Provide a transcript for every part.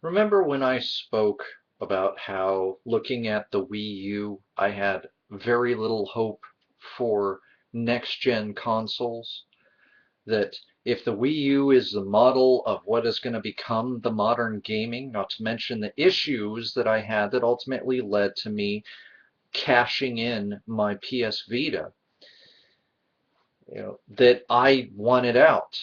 Remember when I spoke about how looking at the Wii U, I had very little hope for next-gen consoles? That if the Wii U is the model of what is going to become the modern gaming, not to mention the issues that I had that ultimately led to me cashing in my PS Vita, that I wanted out.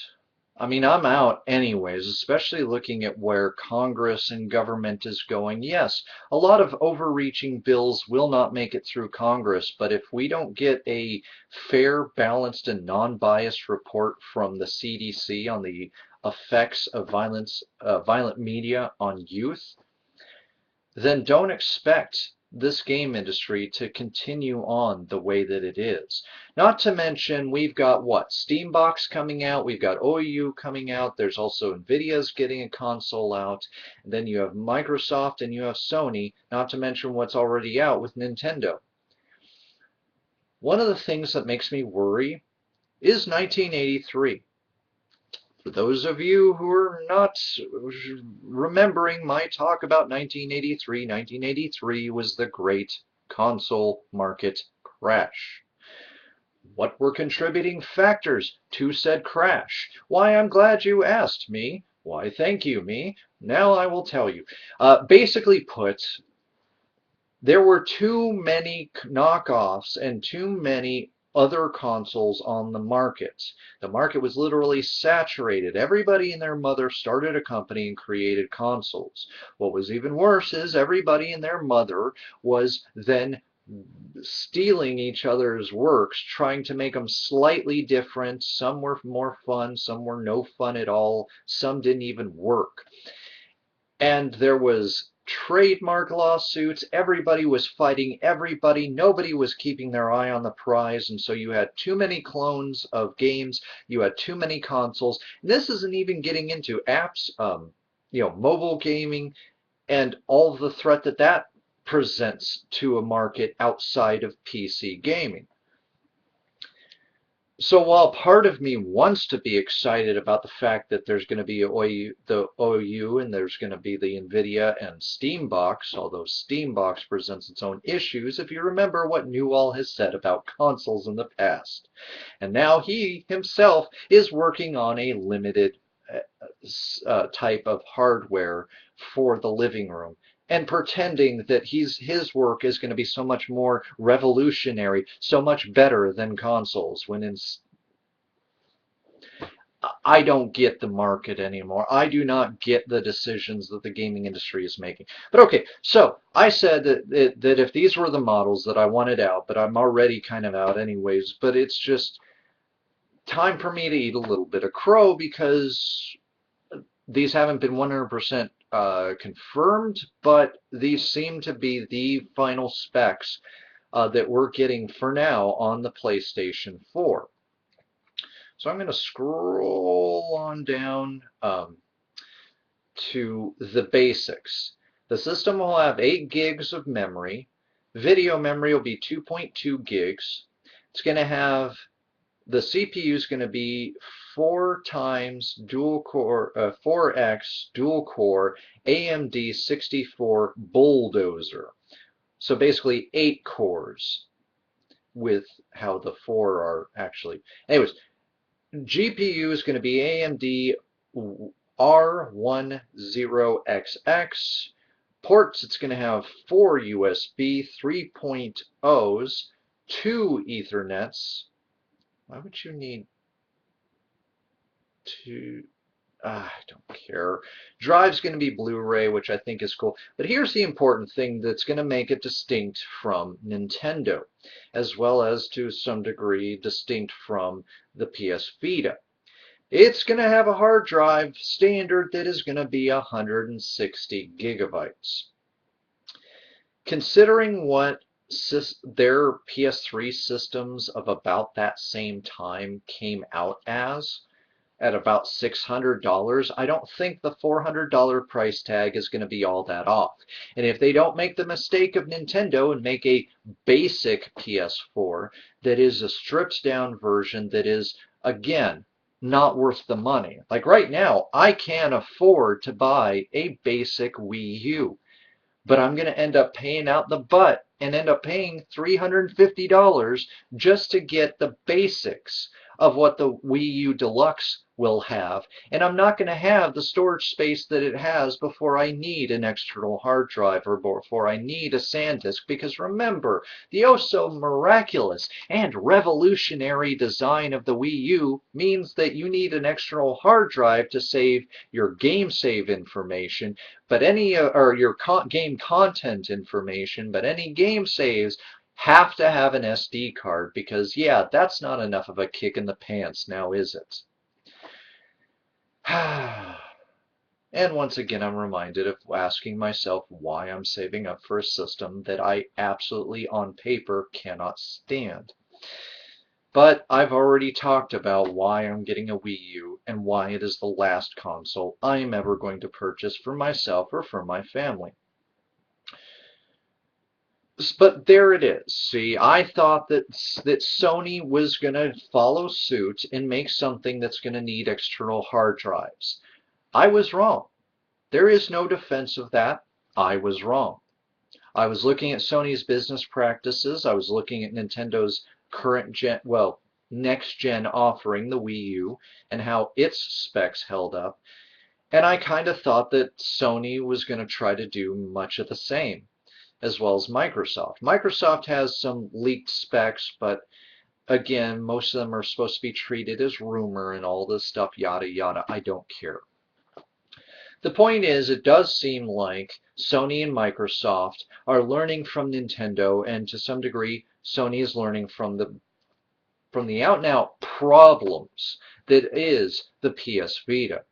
I mean, I'm out anyways, especially looking at where Congress and government is going. Yes, a lot of overreaching bills will not make it through Congress, but if we don't get a fair, balanced, and non-biased report from the CDC on the effects of violent media on youth, then don't expect this game industry to continue on the way that it is. Not to mention, we've got what? Steambox coming out, we've got OU coming out, there's also Nvidia's getting a console out, and then you have Microsoft and you have Sony, not to mention what's already out with Nintendo. One of the things that makes me worry is 1983. For those of you who are not remembering my talk about 1983, 1983 was the great console market crash. What were contributing factors to said crash? Why, I'm glad you asked me. Why, thank you, me. Now I will tell you. Basically put, there were too many knockoffs and too many other consoles on the market. The market was literally saturated. Everybody and their mother started a company and created consoles. What was even worse is everybody and their mother was then stealing each other's works, trying to make them slightly different. Some were more fun, some were no fun at all, some didn't even work. And there was trademark lawsuits. Everybody was fighting everybody. Nobody was keeping their eye on the prize. And so you had too many clones of games. You had too many consoles. And this isn't even getting into apps, mobile gaming, and all the threat that that presents to a market outside of PC gaming. So while part of me wants to be excited about the fact that there's going to be the OU and there's going to be the Nvidia and Steambox, although Steambox presents its own issues, if you remember what Newell has said about consoles in the past. And now he himself is working on a limited type of hardware for the living room, and pretending that his work is going to be so much more revolutionary, so much better than consoles, when I don't get the market anymore. I do not get the decisions that the gaming industry is making. But okay, so I said that if these were the models that I wanted out, but I'm already kind of out anyways, but it's just time for me to eat a little bit of crow because these haven't been 100% confirmed, but these seem to be the final specs that we're getting for now on the PlayStation 4. So I'm going to scroll on down to the basics. The system will have 8 gigs of memory. Video memory will be 2.2 gigs. It's going to have, the CPU is going to be 4x dual core, 4x dual core AMD 64 bulldozer. So basically 8 cores with how the 4 are actually. Anyways, GPU is going to be AMD R10XX. Ports, it's going to have 4 USB 3.0s, 2 Ethernets. Why would you need 2? I don't care. Drive's going to be Blu-ray, which I think is cool. But here's the important thing that's going to make it distinct from Nintendo, as well as to some degree distinct from the PS Vita. It's going to have a hard drive standard that is going to be 160 gigabytes. Considering what their PS3 systems of about that same time came out as, at about $600, I don't think the $400 price tag is going to be all that off. And if they don't make the mistake of Nintendo and make a basic PS4 that is a stripped down version that is, again, not worth the money. Like right now, I can afford to buy a basic Wii U, but I'm going to end up paying out the butt and end up paying $350 just to get the basics of what the Wii U Deluxe will have. And I'm not going to have the storage space that it has before I need an external hard drive or before I need a SanDisk. Because remember, the oh so miraculous and revolutionary design of the Wii U means that you need an external hard drive to save your game save information, but any or your game content information, but any game saves have to have an SD card because, yeah, that's not enough of a kick in the pants now, is it? And once again, I'm reminded of asking myself why I'm saving up for a system that I absolutely, on paper, cannot stand. But I've already talked about why I'm getting a Wii U and why it is the last console I am ever going to purchase for myself or for my family. But there it is. See, I thought that Sony was going to follow suit and make something that's going to need external hard drives. I was wrong. There is no defense of that. I was wrong. I was looking at Sony's business practices. I was looking at Nintendo's current gen, well, next gen offering, the Wii U, and how its specs held up. And I kind of thought that Sony was going to try to do much of the same, as well as Microsoft. Microsoft has some leaked specs, but again, most of them are supposed to be treated as rumor and all this stuff, yada yada. I don't care. The point is, it does seem like Sony and Microsoft are learning from Nintendo, and to some degree, Sony is learning from the out-and-out problems that is the PS Vita.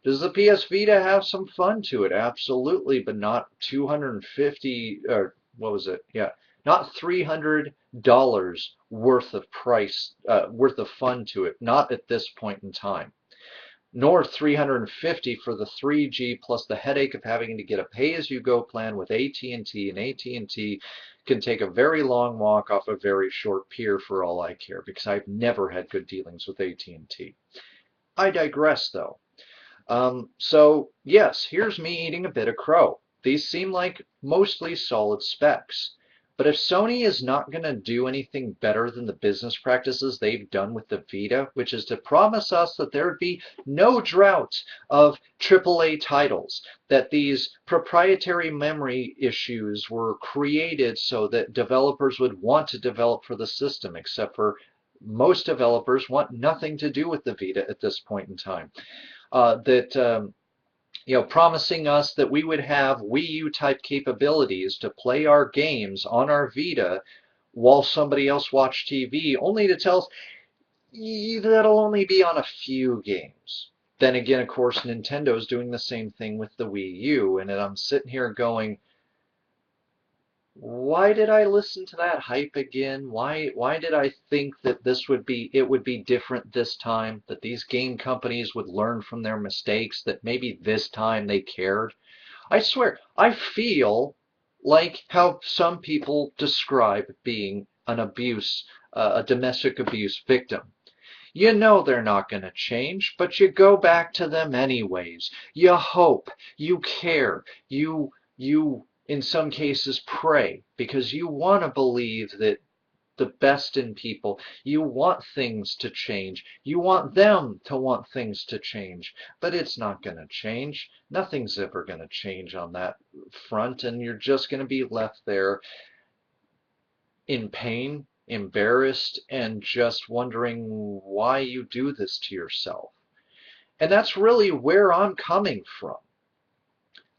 Does the PS Vita have some fun to it? Absolutely, but not 250 or what was it? Yeah, not $300 worth of worth of fun to it. Not at this point in time. Nor 350 for the 3G plus the headache of having to get a pay-as-you-go plan with AT&T, and AT&T can take a very long walk off a very short pier for all I care, because I've never had good dealings with AT&T. I digress, though. So, yes, here's me eating a bit of crow. These seem like mostly solid specs. But if Sony is not going to do anything better than the business practices they've done with the Vita, which is to promise us that there would be no drought of AAA titles, that these proprietary memory issues were created so that developers would want to develop for the system, except for most developers want nothing to do with the Vita at this point in time. Promising us that we would have Wii U type capabilities to play our games on our Vita while somebody else watched TV, only to tell us that'll only be on a few games. Then again, of course, Nintendo's doing the same thing with the Wii U, and I'm sitting here going, why did I listen to that hype again? Why did I think that it would be different this time, that these game companies would learn from their mistakes, that maybe this time they cared? I swear, I feel like how some people describe being a domestic abuse victim. You know they're not going to change, but you go back to them anyways. You hope, you care, you in some cases pray because you want to believe that the best in people. You want things to change. You want them to want things to change. But it's not going to change. Nothing's ever going to change on that front, and you're just going to be left there in pain, embarrassed, and just wondering why you do this to yourself. And that's really where I'm coming from.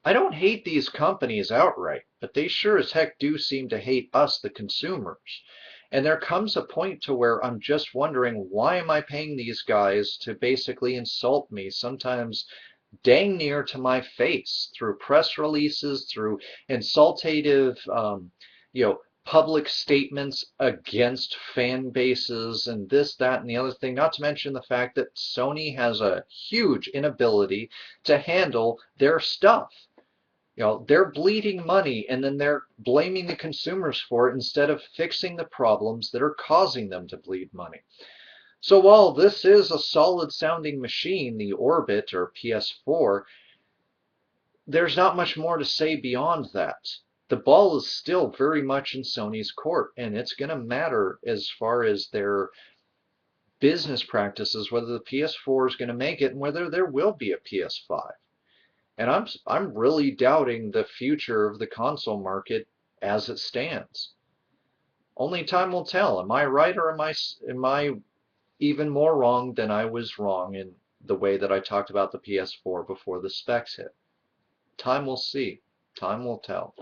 I don't hate these companies outright, but they sure as heck do seem to hate us, the consumers. And there comes a point to where I'm just wondering, why am I paying these guys to basically insult me, sometimes dang near to my face, through press releases, through insultative, public statements against fan bases and this, that, and the other thing, not to mention the fact that Sony has a huge inability to handle their stuff. They're bleeding money and then they're blaming the consumers for it instead of fixing the problems that are causing them to bleed money. So while this is a solid sounding machine, the Orbit or PS4, there's not much more to say beyond that. The ball is still very much in Sony's court, and it's going to matter as far as their business practices, whether the PS4 is going to make it and whether there will be a PS5. And I'm really doubting the future of the console market as it stands. Only time will tell. Am I right, or am I even more wrong than I was wrong in the way that I talked about the PS4 before the specs hit? Time will see. Time will tell.